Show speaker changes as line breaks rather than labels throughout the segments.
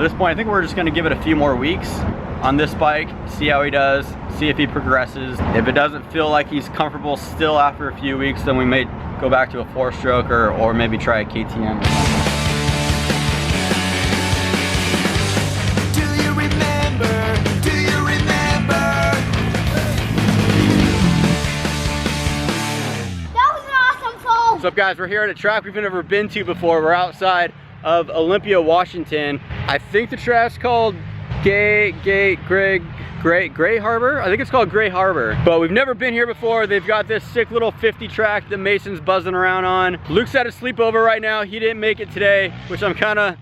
at this point, I think we're just gonna give it a few more weeks on this bike, see how he does, see if he progresses. If it doesn't feel like he's comfortable still after a few weeks, then we may go back to a 4-stroke or maybe try a KTM. What's up, guys? We're here at a track we've never been to before. We're outside of Olympia, Washington. I think the track's called Grey Harbor? I think it's called Greys Harbor. But we've never been here before. They've got this sick little 50 track that Mason's buzzing around on. Luke's at a sleepover right now. He didn't make it today, which I'm kind of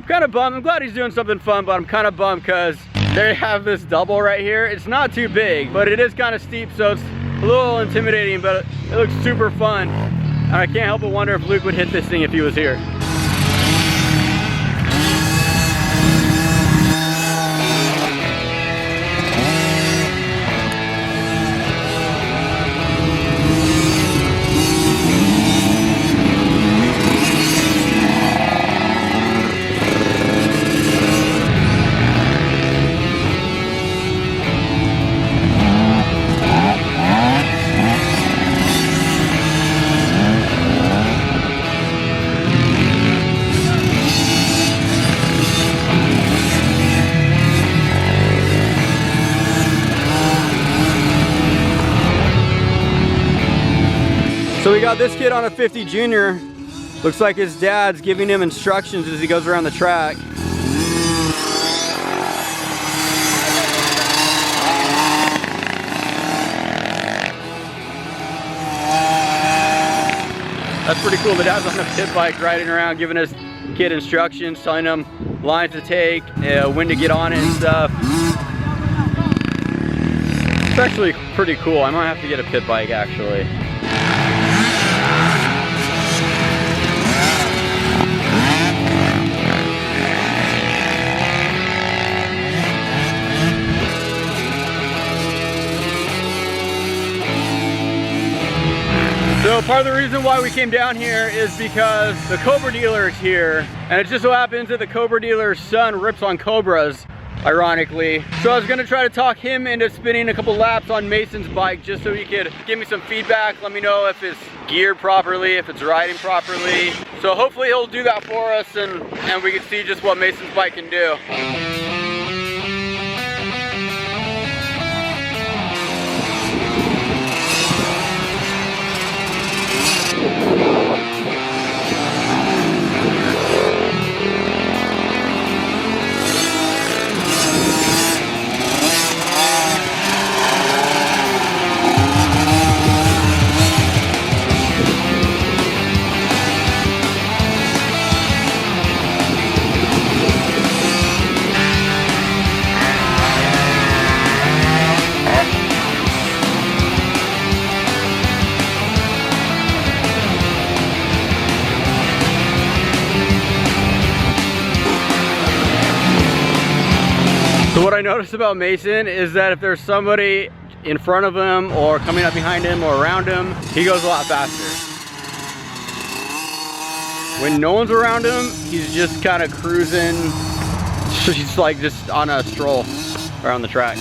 bummed. I'm glad he's doing something fun, but I'm kind of bummed because they have this double right here. It's not too big, but it is kind of steep, so it's a little intimidating, but it looks super fun. And I can't help but wonder if Luke would hit this thing if he was here. So we got this kid on a 50 Junior. Looks like his dad's giving him instructions as he goes around the track. That's pretty cool. The dad's on a pit bike riding around giving his kid instructions, telling him lines to take, when to get on it and stuff. It's actually pretty cool. I might have to get a pit bike actually. So part of the reason why we came down here is because the Cobra dealer is here, and it just so happens that the Cobra dealer's son rips on Cobras, ironically. So I was gonna try to talk him into spinning a couple laps on Mason's bike just so he could give me some feedback, let me know if it's geared properly, if it's riding properly. So hopefully he'll do that for us and we can see just what Mason's bike can do. So what I noticed about Mason is that if there's somebody in front of him or coming up behind him or around him, he goes a lot faster. When no one's around him, he's just kind of cruising. He's like just on a stroll around the track.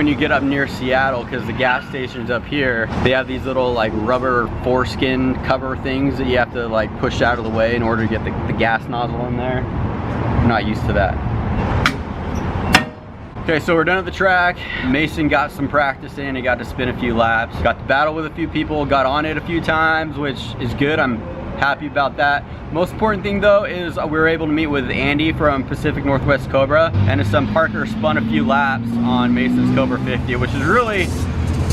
when you get up near Seattle, because the gas stations up here, they have these little like rubber foreskin cover things that you have to like push out of the way in order to get the gas nozzle in there. I'm not used to that. Okay, so we're done at the track. Mason got some practice in. He got to spin a few laps. Got to battle with a few people, got on it a few times, which is good. I'm happy about that. Most important thing though is we were able to meet with Andy from Pacific Northwest Cobra, and his son Parker spun a few laps on Mason's Cobra 50, which is really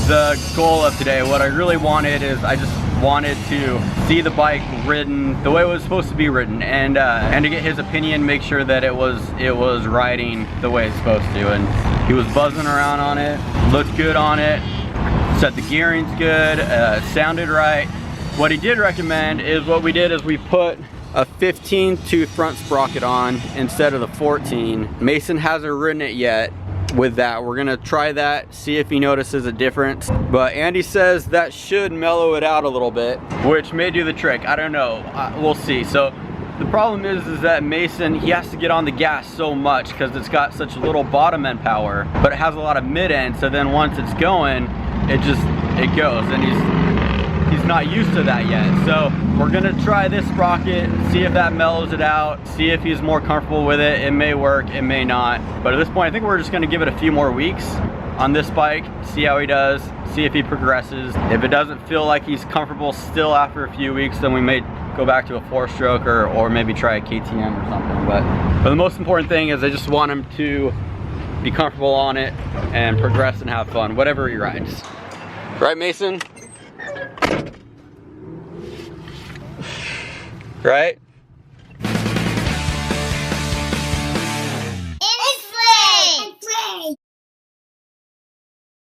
the goal of today. What I really wanted is I just wanted to see the bike ridden the way it was supposed to be ridden, and to get his opinion, make sure that it was riding the way it's supposed to. And he was buzzing around on it, looked good on it, said the gearing's good, sounded right. What he did recommend is what we did is we put a 15 tooth front sprocket on instead of the 14. Mason hasn't ridden it yet with that. We're gonna try that, see if he notices a difference. But Andy says that should mellow it out a little bit, which may do the trick. I don't know, we'll see. So the problem is that Mason, he has to get on the gas so much because it's got such little bottom end power, but it has a lot of mid end. So then once it's going, it goes, and he's not used to that yet. So we're gonna try this sprocket, see if that mellows it out, see if he's more comfortable with it. It may work, it may not. But at this point, I think we're just gonna give it a few more weeks on this bike, see how he does, see if he progresses. If it doesn't feel like he's comfortable still after a few weeks, then we may go back to a 4-stroke or maybe try a KTM or something. But the most important thing is I just want him to be comfortable on it and progress and have fun, whatever he rides. Right, Mason? Right?